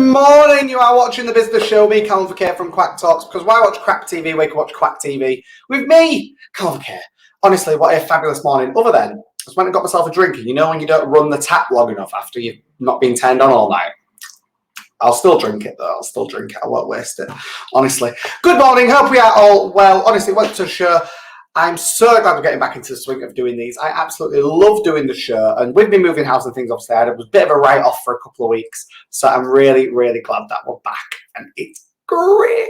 morning, you are watching the Business Show, me, Calvin Kerr from Quack Talks, because why watch crap TV, we can watch Quack TV with me, Calvin Kerr. Honestly, what a fabulous morning. Other than, I just went and got myself a drink, and you know when you don't run the tap long enough after you've not been turned on all night? I'll still drink it, though. I'll still drink it. I won't waste it, honestly. Good morning. Hope we are all well. Honestly, welcome to the show. I'm so glad we're getting back into the swing of doing these. I absolutely love doing the show. And with me moving house and things, obviously, I had a bit of a write-off for a couple of weeks. So I'm really, really glad that we're back. And it's great.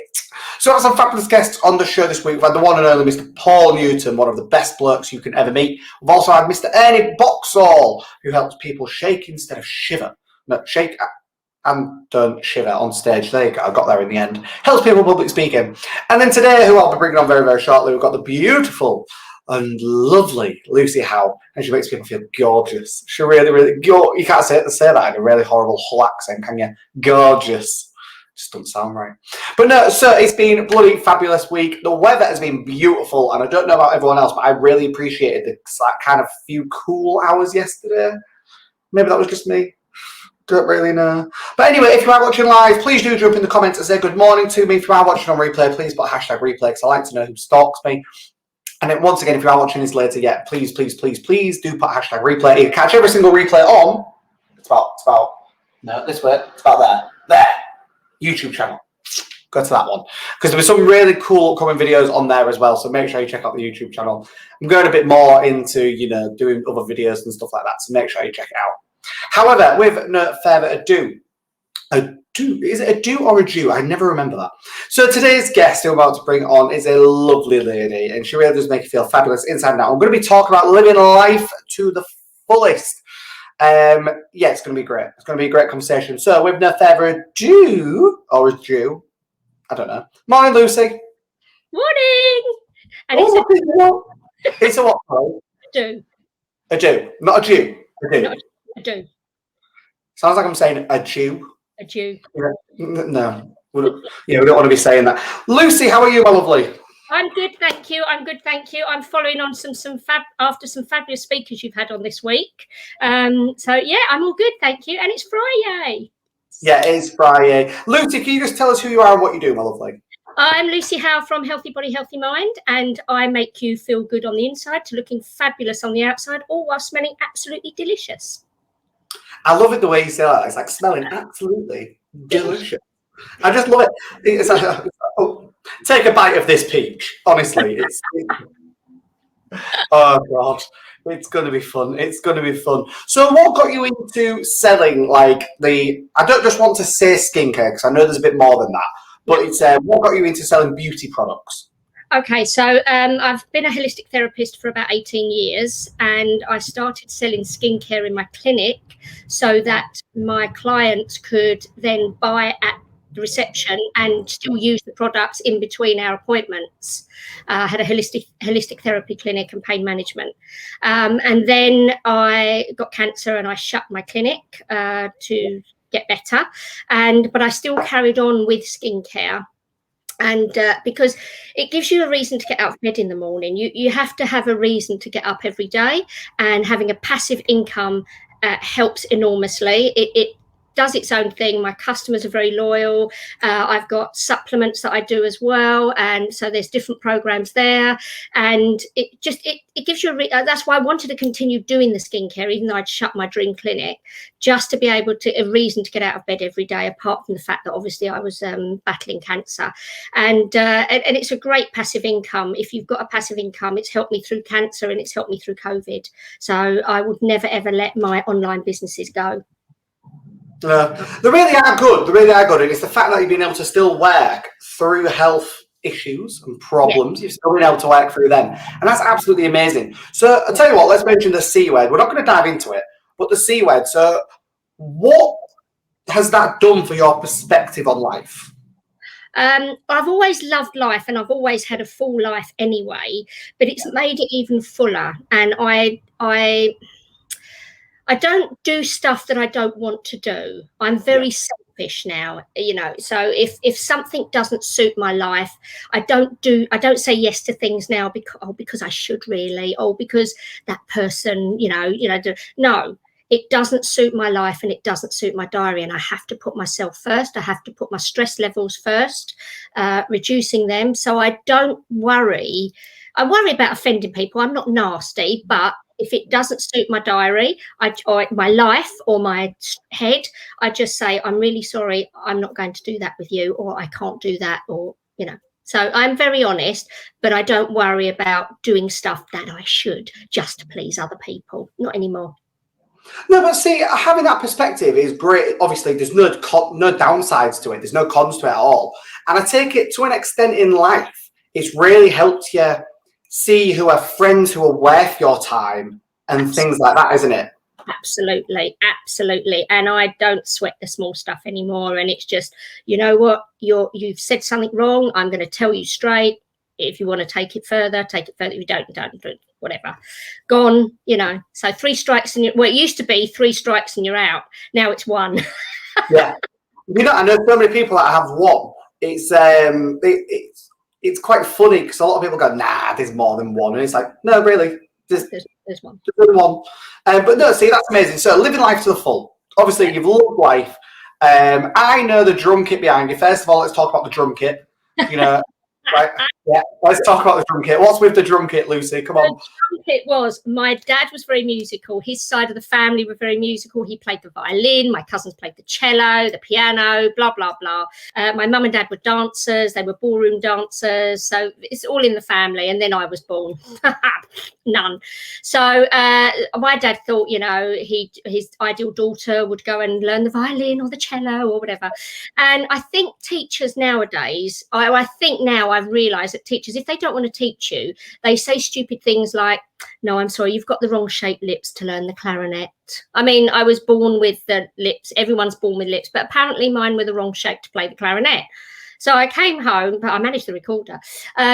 So I have some fabulous guests on the show this week. We've had the one and only Mr. Paul Newton, one of the best blokes you can ever meet. We've also had Mr. Ernie Boxall, who helps people shake instead of shiver. No, shake and don't shiver on stage. There you go. I got there in the end. Helps people public speaking. And then today, who I'll be bringing on very, very shortly, we've got the beautiful and lovely Lucy Howe. And she makes people feel gorgeous. She really, really, you can't say that in a really horrible Hull accent, can you? Gorgeous. Just doesn't sound right. But no, so it's been a bloody fabulous week. The weather has been beautiful. And I don't know about everyone else, but I really appreciated the kind of few cool hours yesterday. Maybe that was just me. Don't really know. But anyway, if you are watching live, please do jump in the comments and say good morning to me. If you are watching on replay, please put hashtag replay because I like to know who stalks me. And then once again, if you are watching this later yet, please, please, please, please do put hashtag replay. You can catch every single replay on. It's about, no, this way. It's about there. YouTube channel. Go to that one. Because there were some really cool upcoming videos on there as well. So make sure you check out the YouTube channel. I'm going a bit more into, doing other videos and stuff like that. So make sure you check it out. However, with no further ado, is it a do or a Jew? I never remember that. So today's guest who I'm about to bring on is a lovely lady, and she really does make you feel fabulous inside and out. I'm going to be talking about living life to the fullest. Yeah, it's going to be great. It's going to be a great conversation. So with no further ado, or a Jew, I don't know. Morning, Lucy. Morning. And it's a what? A Jew. A Jew, not a Jew. A Jew. Not a Jew. Sounds like I'm saying a Jew. A Jew. No. We don't want to be saying that. Lucy, how are you, my lovely? I'm good, thank you. I'm following on some fabulous speakers you've had on this week. So yeah, I'm all good, thank you. And it's Friday. Yeah, it is Friday. Lucy, can you just tell us who you are and what you do, my lovely? I'm Lucy Howe from Healthy Body, Healthy Mind, and I make you feel good on the inside to looking fabulous on the outside, all while smelling absolutely delicious. I love it the way you say that. It's like smelling absolutely delicious. I just love it. It's like, take a bite of this peach. Honestly, oh God, it's going to be fun. It's going to be fun. So, what got you into selling I don't just want to say skincare because I know there's a bit more than that. But it's what got you into selling beauty products? Okay, so I've been a holistic therapist for about 18 years, and I started selling skincare in my clinic so that my clients could then buy at the reception and still use the products in between our appointments. I had a holistic therapy clinic and pain management. And then I got cancer and I shut my clinic to get better, but I still carried on with skincare. And because it gives you a reason to get out of bed in the morning, you have to have a reason to get up every day, and having a passive income helps enormously. It does its own thing. My customers are very loyal. I've got supplements that I do as well, and so there's different programs there. And it gives you that's why I wanted to continue doing the skincare, even though I'd shut my dream clinic, just to be able to a reason to get out of bed every day. Apart from the fact that obviously I was battling cancer, and it's a great passive income. If you've got a passive income, it's helped me through cancer and it's helped me through COVID. So I would never ever let my online businesses go. They really are good. And it's the fact that you've been able to still work through health issues and problems. Yeah. You've still been able to work through them. And that's absolutely amazing. So I'll tell you what, let's mention the C word. We're not going to dive into it, but the C word. So what has that done for your perspective on life? I've always loved life and I've always had a full life anyway, but it's made it even fuller. And I don't do stuff that I don't want to do. I'm very selfish now, so if something doesn't suit my life, I don't say yes to things now because I should really, or because that person, no. it doesn't suit my life and it doesn't suit my diary, and I have to put myself first. I have to put my stress levels first, reducing them. So I don't worry. I worry about offending people. I'm not nasty, but if it doesn't suit my diary, or my life or my head, I just say, I'm really sorry, I'm not going to do that with you, or I can't do that, or, So I'm very honest, but I don't worry about doing stuff that I should just to please other people. Not anymore. No, but see, having that perspective is great. Obviously, there's no downsides to it. There's no cons to it at all. And I take it to an extent in life, it's really helped you see who are friends who are worth your time and things like that, isn't it? Absolutely. And I don't sweat the small stuff anymore. And it's just, you know what, you've said something wrong. I'm going to tell you straight. If you want to take it further, take it further. If you don't, whatever. Gone, So 3 strikes and it used to be 3 strikes and you're out. Now it's 1. Yeah. I know so many people that have 1. It's quite funny because a lot of people go, nah, there's more than 1. And it's like, no, really. There's 1. There's 1. But no, see, that's amazing. So living life to the full. Obviously, you've loved life. I know the drum kit behind you. First of all, let's talk about the drum kit. Right. Yeah. Let's talk about the drum kit. What's with the drum kit, Lucy? Come on. The drum kit was, my dad was very musical. His side of the family were very musical. He played the violin. My cousins played the cello, the piano, blah, blah, blah. My mum and dad were dancers. They were ballroom dancers. So it's all in the family. And then I was born. None. So my dad thought, his ideal daughter would go and learn the violin or the cello or whatever. And I think teachers nowadays, I think now I've realised that teachers, if they don't want to teach you, they say stupid things like, no, I'm sorry, you've got the wrong shaped lips to learn the clarinet. I mean, I was born with the lips. Everyone's born with lips, but apparently mine were the wrong shape to play the clarinet. So I came home, but I managed the recorder.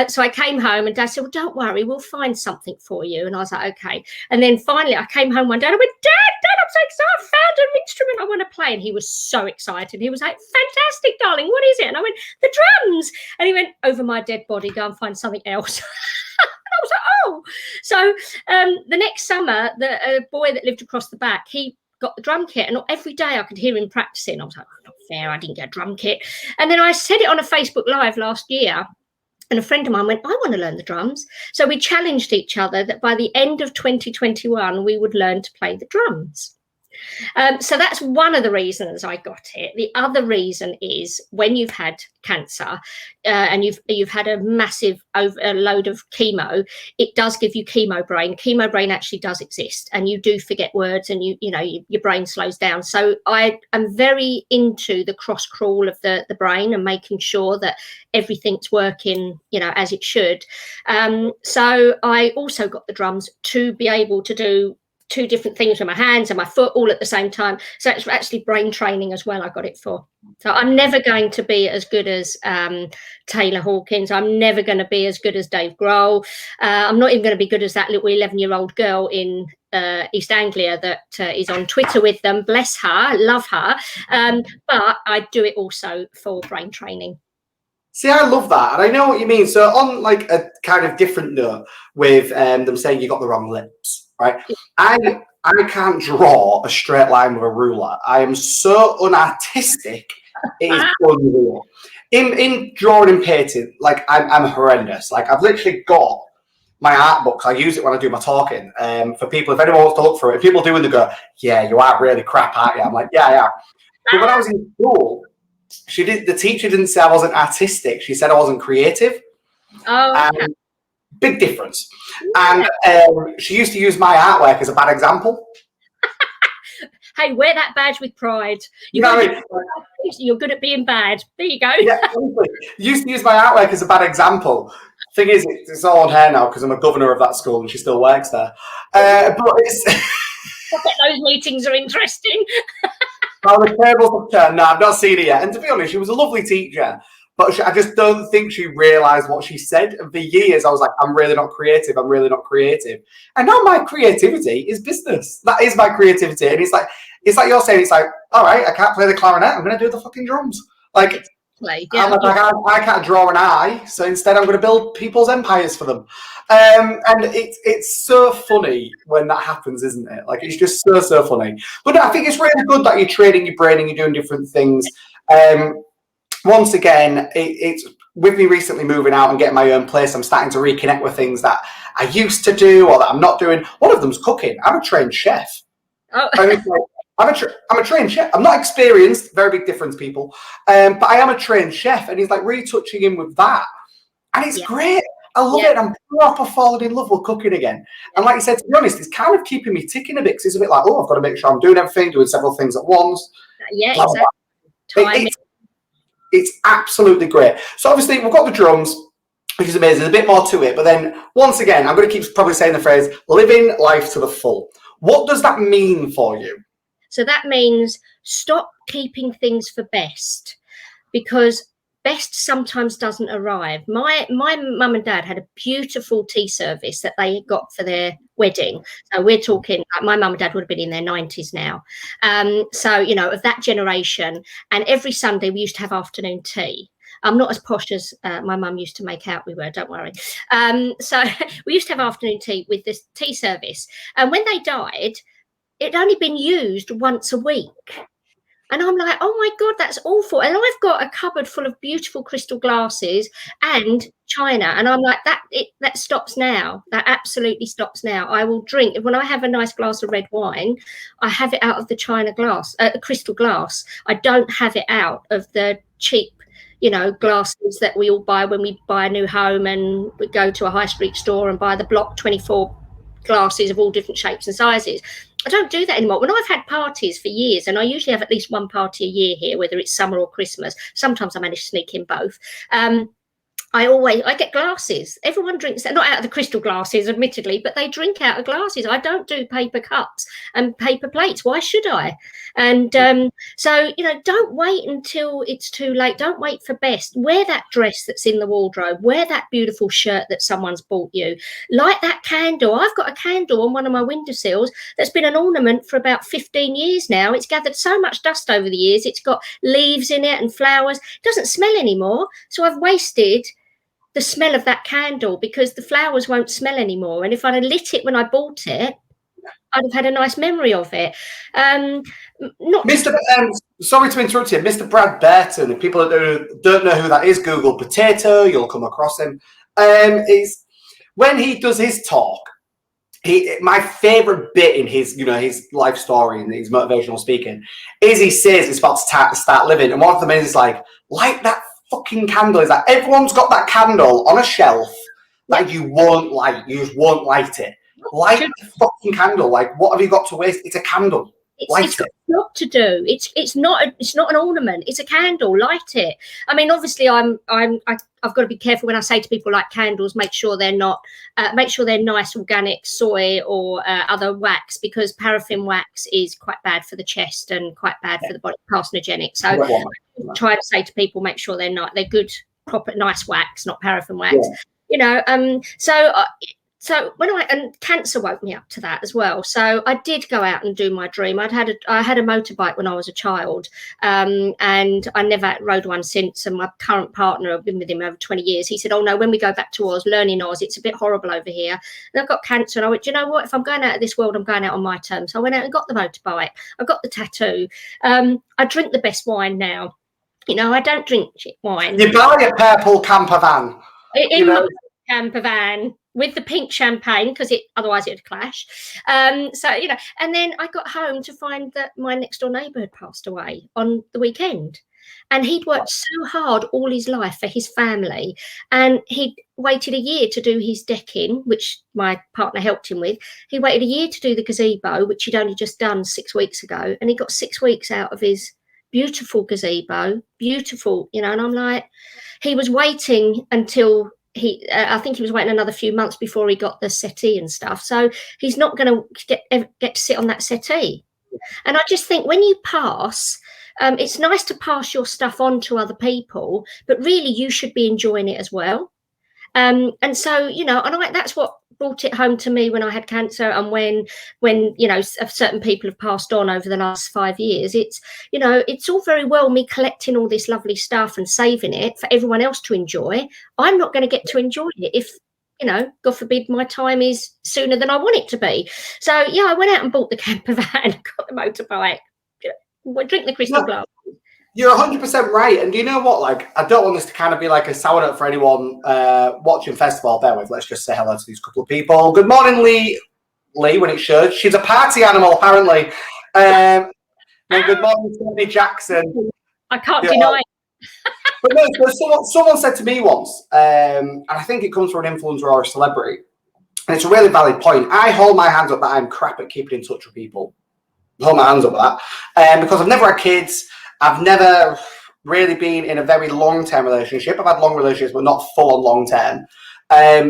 So I came home and Dad said, well, don't worry, we'll find something for you. And I was like, okay. And then finally I came home one day and I went, Dad, I'm so excited. I found an instrument I want to play. And he was so excited. He was like, fantastic, darling. What is it? And I went, the drums. And he went, over my dead body, go and find something else. I was like, oh. So the next summer, the boy that lived across the back, he got the drum kit, and every day I could hear him practicing. I was like, not fair, I didn't get a drum kit. And then I said it on a Facebook Live last year, and a friend of mine went, I want to learn the drums. So we challenged each other that by the end of 2021, we would learn to play the drums. So that's one of the reasons I got it. The other reason is when you've had cancer and you've had a massive load of chemo, it does give you chemo brain. Chemo brain actually does exist, and you do forget words, and your brain slows down. So I am very into the cross crawl of the brain and making sure that everything's working, as it should. So I also got the drums to be able to do 2 different things with my hands and my foot all at the same time. So it's actually brain training as well I got it for. So I'm never going to be as good as Taylor Hawkins. I'm never going to be as good as Dave Grohl. I'm not even going to be good as that little 11-year-old girl in East Anglia that is on Twitter with them. Bless her, love her. But I do it also for brain training. See, I love that. And I know what you mean. So on like a kind of different note with them saying you got the wrong lips, right? I can't draw a straight line with a ruler. I am so unartistic. It is unreal. In drawing and painting, like I'm horrendous. Like I've literally got my art books. I use it when I do my talking. For people, if anyone wants to look for it, people do and they go, yeah, you are really crap, aren't you? I'm like, yeah. But when I was in school, the teacher didn't say I wasn't artistic. She said I wasn't creative. Oh, big difference. And she used to use my artwork as a bad example. Hey, wear that badge with pride. You're good at being bad. There you go. Yeah, used to use my artwork as a bad example. Thing is, it's all on her now because I'm a governor of that school and she still works there. But it's. I bet those meetings are interesting. Well, the tables have turned. No, I've not seen it yet. And to be honest, she was a lovely teacher. But I just don't think she realised what she said. And for years, I was like, I'm really not creative. I'm really not creative. And now my creativity is business. That is my creativity. And it's like you're saying, it's like, all right, I can't play the clarinet. I'm going to do the fucking drums. Like, exactly. I'm Yeah. like, I can't draw an eye, so instead I'm going to build people's empires for them. And it's so funny when that happens, isn't it? Like, it's just so funny. But I think it's really good that you're training your brain and you're doing different things. Once again, it's with me recently moving out and getting my own place, I'm starting to reconnect with things that I used to do or that I'm not doing. One of them's cooking. I'm a trained chef. Oh. I'm a trained chef. I'm not experienced, very big difference, people. But I am a trained chef, and he's like retouching in with that. And it's great. I love it. I'm proper falling in love with cooking again. And like you said, to be honest, it's kind of keeping me ticking a bit because it's a bit like, oh, I've got to make sure I'm doing everything, doing several things at once. Yeah, exactly. It's absolutely great. So obviously we've got the drums, which is amazing. There's a bit more to it. But then once again, I'm going to keep probably saying the phrase, living life to the full. What does that mean for you? So that means stop keeping things for best, because best sometimes doesn't arrive. My mum and dad had a beautiful tea service that they got for their wedding. So we're talking, like, my mum and dad would have been in their 90s now. So, you know, of that generation. And every Sunday we used to have afternoon tea. I'm not as posh as my mum used to make out we were, don't worry. So we used to have afternoon tea with this tea service. And when they died, it'd only been used once a week. And I'm like, oh my God, that's awful. And I've got a cupboard full of beautiful crystal glasses and china. And I'm like, that stops now. That absolutely stops now. I will drink. When I have a nice glass of red wine, I have it out of the china glass, crystal glass. I don't have it out of the cheap, you know, glasses that we all buy when we buy a new home and we go to a high street store and buy the block 24 glasses of all different shapes and sizes. I don't do that anymore. When I've had parties for years, and I usually have at least one party a year here, whether it's summer or Christmas, sometimes I manage to sneak in both. I get glasses. Everyone drinks, not out of the crystal glasses, admittedly, but they drink out of glasses. I don't do paper cups and paper plates. Why should I? And so, you know, don't wait until it's too late. Don't wait for best. Wear that dress that's in the wardrobe. Wear that beautiful shirt that someone's bought you. Light that candle. I've got a candle on one of my windowsills that's been an ornament for about 15 years now. It's gathered so much dust over the years. It's got leaves in it and flowers. It doesn't smell anymore. So I've wasted the smell of that candle because the flowers won't smell anymore. And if I'd have lit it when I bought it, I'd have had a nice memory of it. Sorry to interrupt you, Mr. Brad Burton. If people don't know who that is, Google potato, you'll come across him. Is when he does his talk. My favorite bit in his life story and his motivational speaking is he says it's about to start living, and one of them is like, light that fucking candle. Is that everyone's got that candle on a shelf that you won't light. You just won't light it. Light the fucking candle. Like, what have you got to waste? It's a candle. It's not to do. It's not an ornament. It's a candle. Light it. I mean, obviously, I've got to be careful when I say to people like candles. Make sure they're not. Make sure they're nice organic soy or other wax, because paraffin wax is quite bad for the chest and quite bad for the body, carcinogenic. So I try to say to people, make sure they're good, proper, nice wax, not paraffin wax. Yeah. You know. So and cancer woke me up to that as well. So I did go out and do my dream. I had a motorbike when I was a child, and I never rode one since. And my current partner, I've been with him over 20 years. He said, "Oh no, when we go back to Oz, learning Oz, it's a bit horrible over here." And I've got cancer. And I went, "Do you know what? If I'm going out of this world, I'm going out on my terms." So I went out and got the motorbike. I got the tattoo. I drink the best wine now. You know, I don't drink shit wine. You buy a purple camper van. In my camper van. With the pink champagne, because otherwise it would clash. So, you know, and then I got home to find that my next door neighbour had passed away on the weekend. And he'd worked so hard all his life for his family. And he'd waited a year to do his decking, which my partner helped him with. He waited a year to do the gazebo, which he'd only just done 6 weeks ago. And he got 6 weeks out of his beautiful gazebo, beautiful, you know. And I'm like, he was waiting until... I think he was waiting another few months before he got the settee and stuff. So he's not going to get to sit on that settee. And I just think when you pass, it's nice to pass your stuff on to other people, but really you should be enjoying it as well. And so, you know, and that's what brought it home to me when I had cancer, and when you know, certain people have passed on over the last 5 years. It's, you know, it's all very well me collecting all this lovely stuff and saving it for everyone else to enjoy. I'm not going to get to enjoy it if, you know, God forbid, my time is sooner than I want it to be. So yeah, I went out and bought the camper van, got the motorbike, drink the crystal glass. You're 100% right. And do you know what? Like, I don't want this to kind of be like a sour note for anyone watching Festival. Bear with. Let's just say hello to these couple of people. Good morning, Lee. Lee, when it should. She's a party animal, apparently. Then good morning, Tony Jackson. I can't deny it. But no, someone said to me once, and I think it comes from an influencer or a celebrity, and it's a really valid point. I hold my hands up that I'm crap at keeping in touch with people. Hold my hands up with that. Because I've never had kids. I've never really been in a very long-term relationship. I've had long relationships, but not full-on long-term.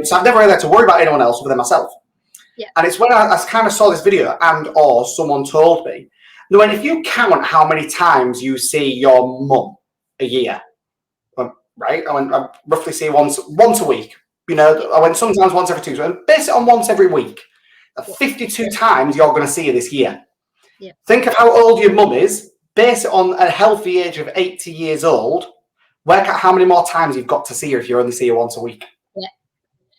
So I've never really had to worry about anyone else other than myself. Yeah. And it's when I kind of saw this video or someone told me, when if you count how many times you see your mum a year, right? I roughly see once a week. You know, I went sometimes once every 2 weeks. And base it on once every week. 52 times you're going to see her this year. Yeah. Think of how old your mum is. Base it on a healthy age of 80 years old. Work out how many more times you've got to see her if you only see her once a week. Yeah.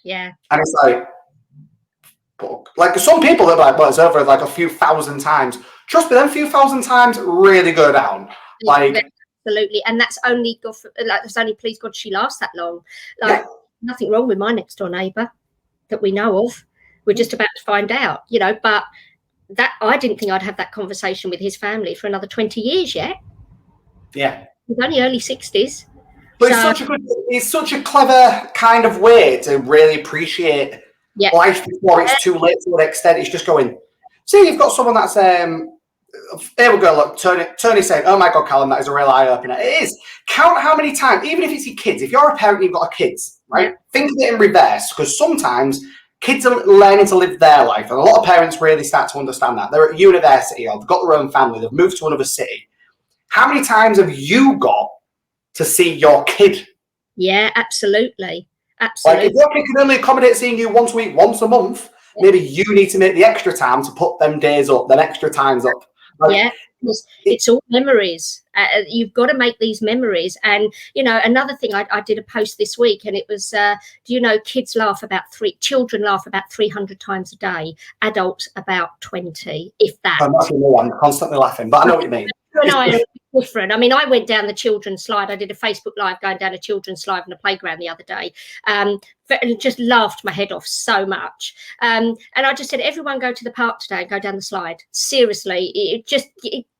Yeah. And it's like some people are like, well, it's over like a few thousand times. Trust me, them few thousand times really go down. Like, absolutely. And that's only please God she lasts that long. Like, nothing wrong with my next door neighbour that we know of. We're just about to find out, you know, but that I didn't think I'd have that conversation with his family for another 20 years yet. Yeah. He's only early 60s. But it's such a clever kind of way to really appreciate life before it's too late to an extent. It's just going, see, you've got someone that's here we go, look, Tony's saying, oh my God, Callum, that is a real eye-opener. It is. Count how many times, even if it's your kids, if you're a parent and you've got kids, right? Think of it in reverse, because sometimes kids are learning to live their life, and a lot of parents really start to understand that. They're at university, or they've got their own family, they've moved to another city. How many times have you got to see your kid? Yeah, absolutely. Absolutely. Like, if your kid can only accommodate seeing you once a week, once a month, maybe you need to make the extra time to put them days up, them extra times up. Like, it's all memories. You've got to make these memories. And, you know, another thing, I did a post this week, and it was, do you know, children laugh about 300 times a day, adults about 20, if that. I'm constantly laughing, but I know what you mean. Different. I mean, I went down the children's slide. I did a Facebook Live going down a children's slide on a playground the other day, and just laughed my head off so much. And I just said, everyone go to the park today and go down the slide. Seriously,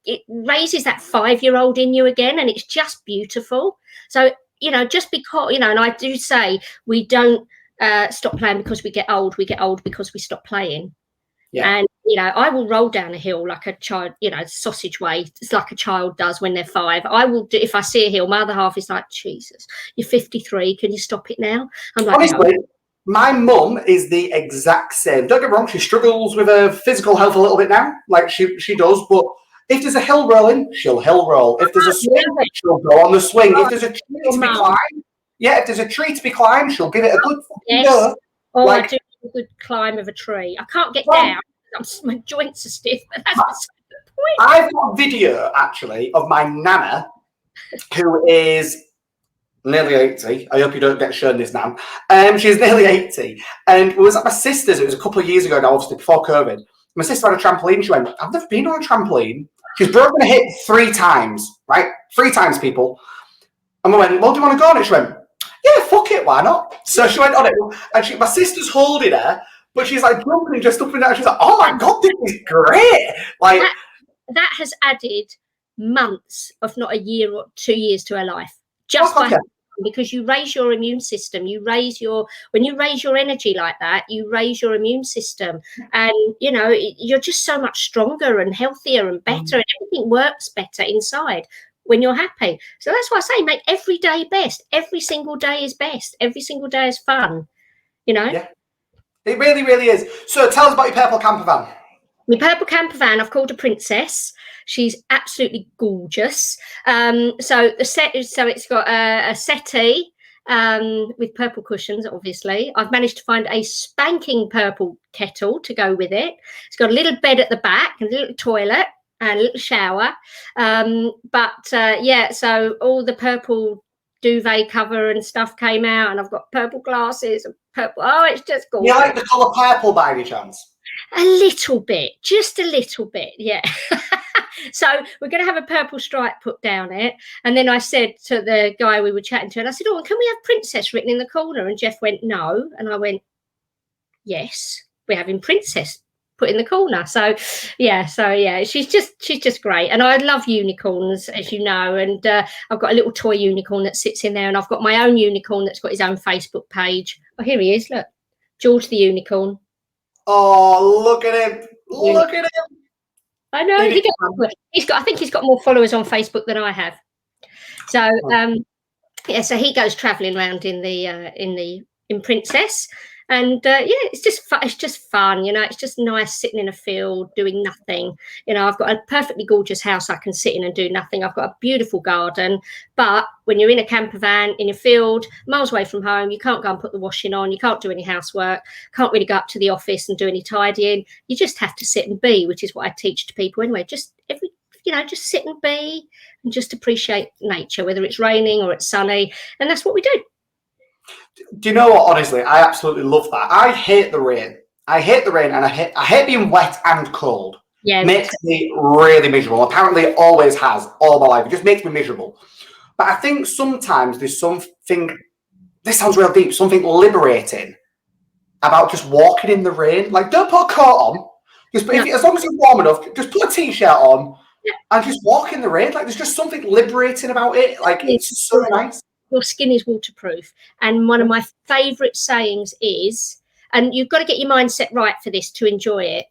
it raises that 5-year-old in you again, and it's just beautiful. So, you know, just because, you know, and I do say we don't stop playing because we get old. We get old because we stop playing. Yeah. And, you know, I will roll down a hill like a child, you know, sausage way. It's like a child does when they're 5. I will do, if I see a hill, my other half is like, Jesus, you're 53. Can you stop it now? I'm like, honestly, my mum is the exact same. Don't get me wrong, she struggles with her physical health a little bit now, like she does. But if there's a hill rolling, she'll hill roll. If there's a swing, she'll go on the swing. If there's a tree to be climbed, if there's a tree to be climbed, she'll give it a good fucking go. Oh, like, I do a good climb of a tree. I can't get down. My joints are stiff, but that's beside the point. I've got a video, actually, of my nana, who is nearly 80. I hope you don't get shown this now. She's nearly 80. And it was at my sister's. It was a couple of years ago now, obviously, before COVID. My sister had a trampoline. She went, I've never been on a trampoline. She's broken a hip 3 times, right? 3 times, people. And we went, well, do you want to go on it? She went, yeah, fuck it, why not? So she went on it. And my sister's holding her. But she's like jumping just up and down. She's like, oh my God, this is great. Like that has added months, if not a year or 2 years to her life. Just because you raise your immune system, when you raise your energy like that, you raise your immune system. And, you know, you're just so much stronger and healthier and better, and everything works better inside when you're happy. So that's why I say make every day best. Every single day is best. Every single day is fun, you know? Yeah. It really, really is. So tell us about your purple camper van. My purple camper van, I've called her Princess. She's absolutely gorgeous. So it's got a settee, with purple cushions, obviously. I've managed to find a spanking purple kettle to go with it. It's got a little bed at the back and a little toilet and a little shower. Yeah, so all the purple duvet cover and stuff came out, and I've got purple glasses and purple. Oh, it's just gorgeous. You like the colour purple by any chance? A little bit, just a little bit, yeah. So we're going to have a purple stripe put down it. And then I said to the guy we were chatting to, and I said, oh, can we have Princess written in the corner? And Jeff went, no. And I went, yes, we're having Princess put in the corner. So yeah, she's just great. And I love unicorns, as you know. And I've got a little toy unicorn that sits in there. And I've got my own unicorn that's got his own Facebook page. Oh, here he is. Look, George the unicorn. Oh, look at him. Look at him. I know. I think he's got more followers on Facebook than I have. So so he goes travelling around in Princess, and it's just fun. It's just nice sitting in a field doing nothing. I've got a perfectly gorgeous house I can sit in and do nothing. I've got a beautiful garden, but when you're in a camper van in a field miles away from home, you can't go and put the washing on, you can't do any housework, can't really go up to the office and do any tidying. You just have to sit and be, which is what I teach to people anyway. Just just sit and be and just appreciate nature, whether it's raining or it's sunny, and that's what we do. Do you know what? Honestly, I absolutely love that. I hate the rain. And I hate being wet and cold. Yeah, it makes me really miserable. Apparently, it always has all my life. It just makes me miserable. But I think sometimes there's something. This sounds real deep. Something liberating about just walking in the rain. Like, don't put a coat on. As long as you're warm enough, just put a t-shirt on and just walk in the rain. Like, there's just something liberating about it. Like, it's so nice. Your skin is waterproof. And one of my favourite sayings is, and you've got to get your mindset right for this to enjoy it.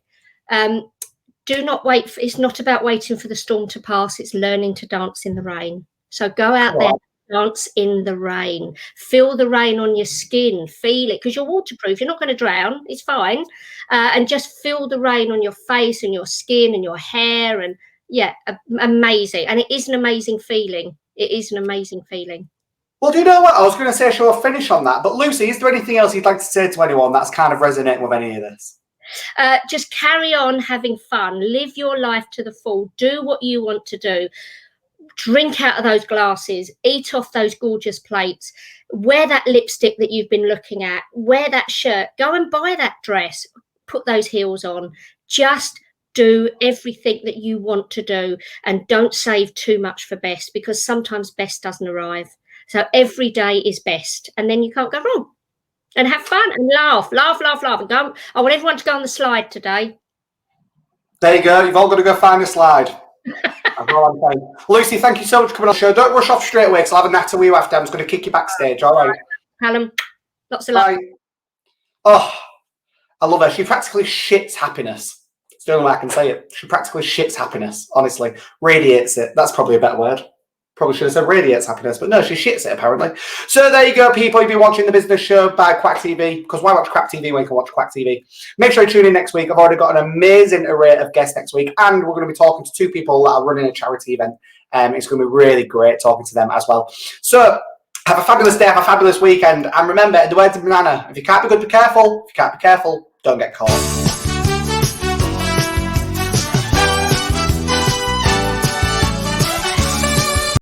Do not wait. It's not about waiting for the storm to pass. It's learning to dance in the rain. So go out there, dance in the rain. Feel the rain on your skin. Feel it, because you're waterproof. You're not going to drown. It's fine. And just feel the rain on your face and your skin and your hair. And amazing. And it is an amazing feeling. It is an amazing feeling. Well, do you know what? I was going to say, sure, finish on that. But Lucy, is there anything else you'd like to say to anyone that's kind of resonating with any of this? Just carry on having fun. Live your life to the full. Do what you want to do. Drink out of those glasses. Eat off those gorgeous plates. Wear that lipstick that you've been looking at. Wear that shirt. Go and buy that dress. Put those heels on. Just do everything that you want to do, and don't save too much for best, because sometimes best doesn't arrive. So every day is best, and then you can't go wrong. And have fun and laugh. And go. I want everyone to go on the slide today. There you go. You've all got to go find a slide. That's all I'm saying. Lucy, thank you so much for coming on the show. Don't rush off straight away, because I'll have a natter with you after. I'm just going to kick you backstage. All right. Callum, lots of love. Oh, I love her. She practically shits happiness. It's the only way I can say it. She practically shits happiness, honestly. Radiates it. That's probably a better word. Probably should have said radiates happiness, but no, she shits it apparently. So there you go, people. You've been watching The Business Show by Quack TV, because why watch Crap TV when you can watch Quack TV? Make sure you tune in next week. I've already got an amazing array of guests next week, and we're going to be talking to two people that are running a charity event. It's going to be really great talking to them as well. So have a fabulous day, have a fabulous weekend, and remember, in the words of Banana, if you can't be good, be careful. If you can't be careful, don't get caught.